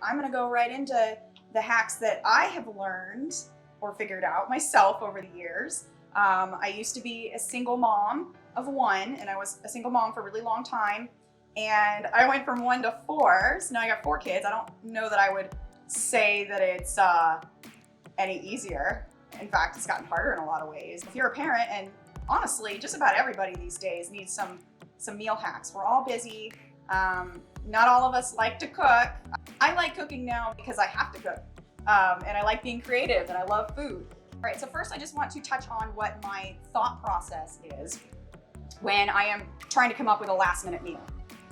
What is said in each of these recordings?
I'm gonna go right into the hacks that I have learned or figured out myself over the years. I used to be a single mom of one, and I was a single mom for a really long time. And I went from 1 to 4, so now I got 4 kids. I don't know that I would say that it's any easier. In fact, it's gotten harder in a lot of ways. If you're a parent, and honestly, just about everybody these days needs some meal hacks. We're all busy. Not all of us like to cook. I like cooking now because I have to cook. And I like being creative, and I love food. All right, so first I just want to touch on what my thought process is when I am trying to come up with a last minute meal.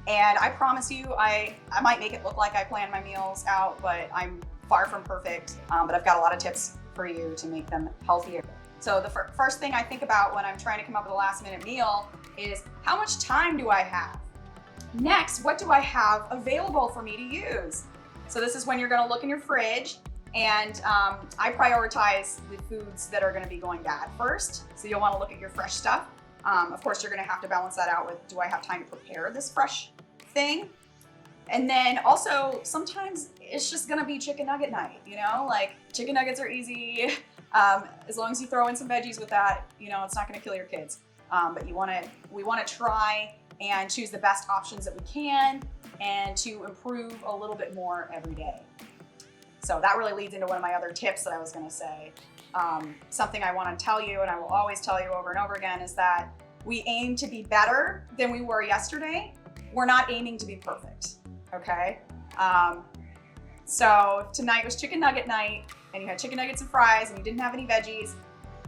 And I promise you, I might make it look like I plan my meals out, but I'm far from perfect. But I've got a lot of tips for you to make them healthier. So the first thing I think about when I'm trying to come up with a last minute meal is, how much time do I have? Next, what do I have available for me to use? So this is when you're gonna look in your fridge, and I prioritize the foods that are gonna be going bad first. So you'll wanna look at your fresh stuff. Of course, you're gonna have to balance that out with, do I have time to prepare this fresh thing? And then also, sometimes it's just gonna be chicken nugget night, you know? Like, chicken nuggets are easy. As long as you throw in some veggies with that, you know, it's not gonna kill your kids. But we wanna try and choose the best options that we can, and to improve a little bit more every day. So that really leads into one of my other tips that I was gonna say. Something I wanna tell you, and I will always tell you over and over again, is that we aim to be better than we were yesterday. We're not aiming to be perfect, okay? So if tonight was chicken nugget night, and you had chicken nuggets and fries, and you didn't have any veggies,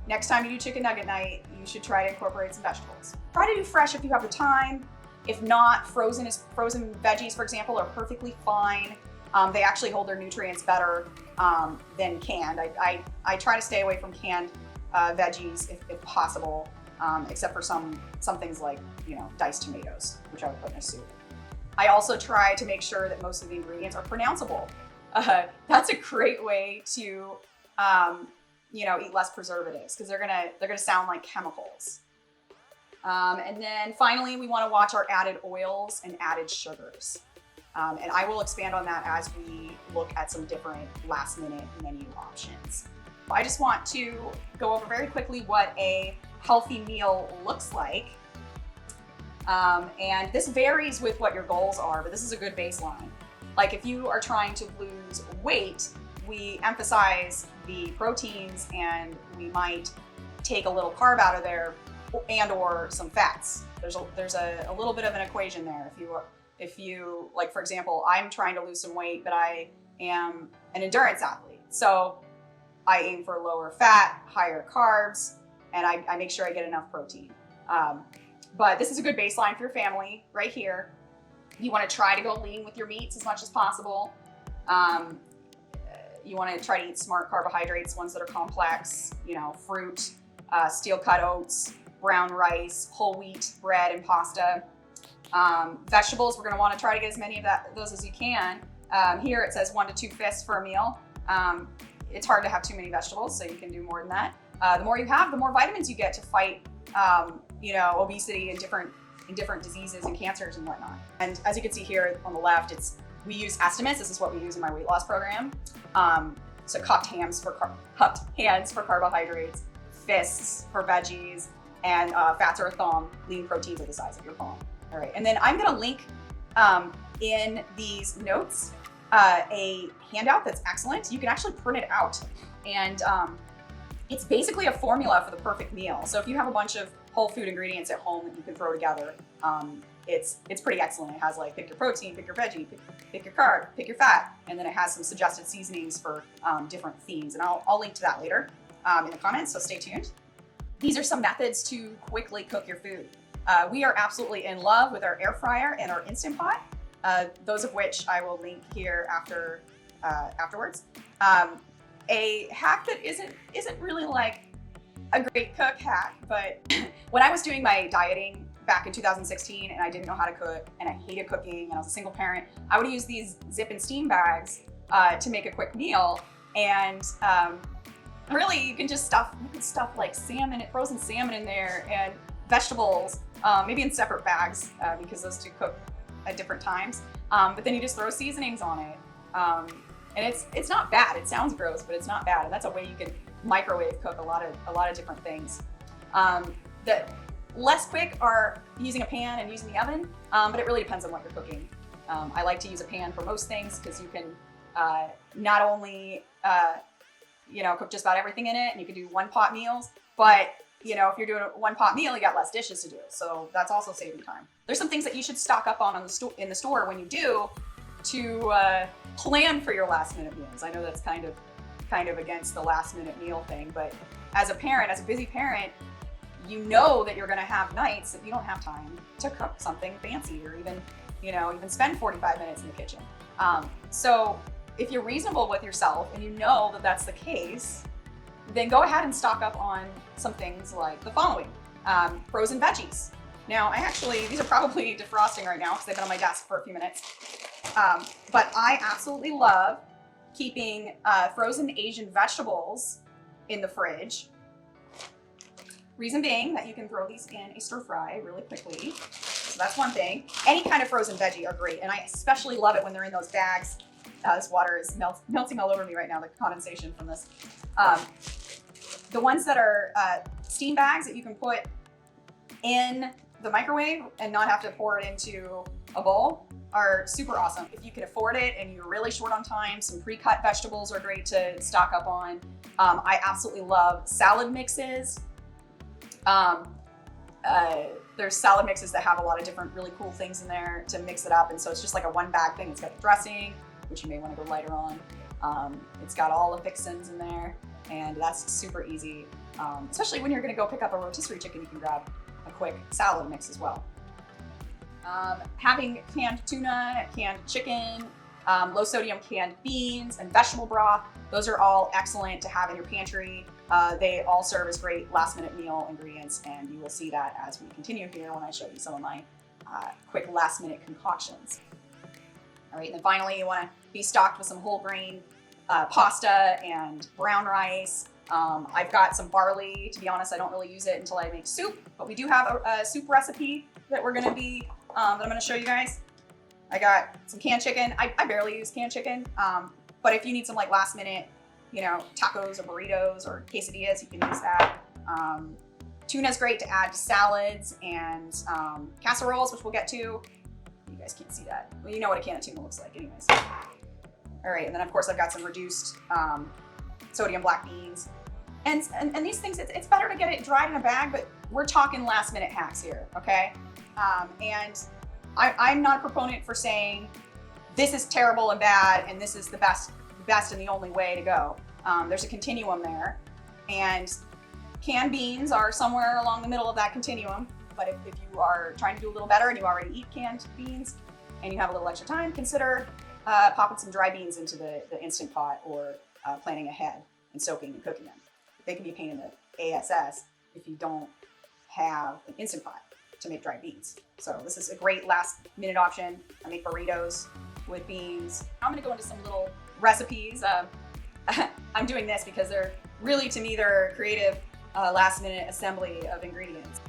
next time you do chicken nugget night, you should try to incorporate some vegetables. Try to do fresh if you have the time. If not, frozen veggies, for example, are perfectly fine. They actually hold their nutrients better than canned. I try to stay away from canned veggies if possible, except for some things like, you know, diced tomatoes, which I would put in a soup. I also try to make sure that most of the ingredients are pronounceable. That's a great way to you know, eat less preservatives, because they're gonna sound like chemicals. And then finally, we want to watch our added oils and added sugars. And I will expand on that as we look at some different last minute menu options. I just want to go over very quickly what a healthy meal looks like. And this varies with what your goals are, but this is a good baseline. Like, if you are trying to lose weight, we emphasize the proteins, and we might take a little carb out of there, and or some fats. There's a little bit of an equation there. If you, like, for example, I'm trying to lose some weight, but I am an endurance athlete. So I aim for lower fat, higher carbs, and I make sure I get enough protein. But this is a good baseline for your family right here. You want to try to go lean with your meats as much as possible. You want to try to eat smart carbohydrates, ones that are complex, you know, fruit, steel cut oats, brown rice, whole wheat bread and pasta. Vegetables, we're going to want to try to get as many of those as you can. Here it says 1 to 2 fists for a meal. It's hard to have too many vegetables, so you can do more than that. The more you have, the more vitamins you get to fight, you know, obesity and different diseases and cancers and whatnot. And as you can see here on the left, we use estimates. This is what we use in my weight loss program. So cupped hands for carbohydrates, fists for veggies, and fats are a thumb, lean proteins are the size of your palm. All right, and then I'm gonna link in these notes a handout that's excellent. You can actually print it out, and it's basically a formula for the perfect meal. So if you have a bunch of whole food ingredients at home that you can throw together, it's pretty excellent. It has, like, pick your protein, pick your veggie, pick your carb, pick your fat, and then it has some suggested seasonings for different themes. And I'll link to that later in the comments, so stay tuned. These are some methods to quickly cook your food. We are absolutely in love with our air fryer and our Instant Pot, those of which I will link here afterwards. A hack that isn't really like a great cook hack, but when I was doing my dieting back in 2016 and I didn't know how to cook and I hated cooking and I was a single parent, I would use these zip and steam bags to make a quick meal. And really, you can stuff like salmon, frozen salmon in there, and vegetables, maybe in separate bags because those two cook at different times. But then you just throw seasonings on it. And it's not bad. It sounds gross, but it's not bad. And that's a way you can microwave cook a lot of different things. The less quick are using a pan and using the oven, but it really depends on what you're cooking. I like to use a pan for most things because you can not only cook just about everything in it, and you can do one pot meals, but if you're doing a one pot meal, you got less dishes to do. So that's also saving time. There's some things that you should stock up on in the store when you do to plan for your last minute meals. I know that's kind of against the last minute meal thing, but as a busy parent, you know that you're going to have nights that you don't have time to cook something fancy or even spend 45 minutes in the kitchen. So if you're reasonable with yourself and you know that that's the case, then go ahead and stock up on some things like the following. Frozen veggies. Now, these are probably defrosting right now because they've been on my desk for a few minutes. But I absolutely love keeping frozen Asian vegetables in the fridge. Reason being that you can throw these in a stir fry really quickly. So that's one thing. Any kind of frozen veggie are great. And I especially love it when they're in those bags. This water is melting all over me right now, the condensation from this. The ones that are steam bags that you can put in the microwave and not have to pour it into a bowl are super awesome. If you can afford it and you're really short on time, some pre-cut vegetables are great to stock up on. I absolutely love salad mixes. There's salad mixes that have a lot of different really cool things in there to mix it up. And so it's just like a one bag thing. It's got the dressing, which you may want to go lighter on. It's got all the fixins in there, and that's super easy. Especially when you're going to go pick up a rotisserie chicken, you can grab a quick salad mix as well. Having canned tuna, canned chicken, low sodium canned beans, and vegetable broth, those are all excellent to have in your pantry. They all serve as great last minute meal ingredients, and you will see that as we continue here when I show you some of my quick last minute concoctions. All right, and then finally you want to be stocked with some whole grain pasta and brown rice. I've got some barley. To be honest, I don't really use it until I make soup, but we do have a soup recipe that we're going to be that I'm going to show you guys. I got some canned chicken. I barely use canned chicken, but if you need some like last minute, tacos or burritos or quesadillas, you can use that. Tuna is great to add to salads and casseroles, which we'll get to. You guys can't see that. Well, you know what a can of tuna looks like anyways. All right, and then of course I've got some reduced sodium black beans. And these things, it's better to get it dried in a bag, but we're talking last minute hacks here, okay? And I'm not a proponent for saying this is terrible and bad and this is the best and the only way to go. There's a continuum there, and canned beans are somewhere along the middle of that continuum. But if you are trying to do a little better and you already eat canned beans and you have a little extra time, consider popping some dry beans into the Instant Pot or planning ahead and soaking and cooking them. They can be a pain in the ass if you don't have an Instant Pot to make dry beans. So this is a great last minute option. I make burritos with beans. I'm gonna go into some little recipes. I'm doing this because they're really, to me, they're creative last minute assembly of ingredients.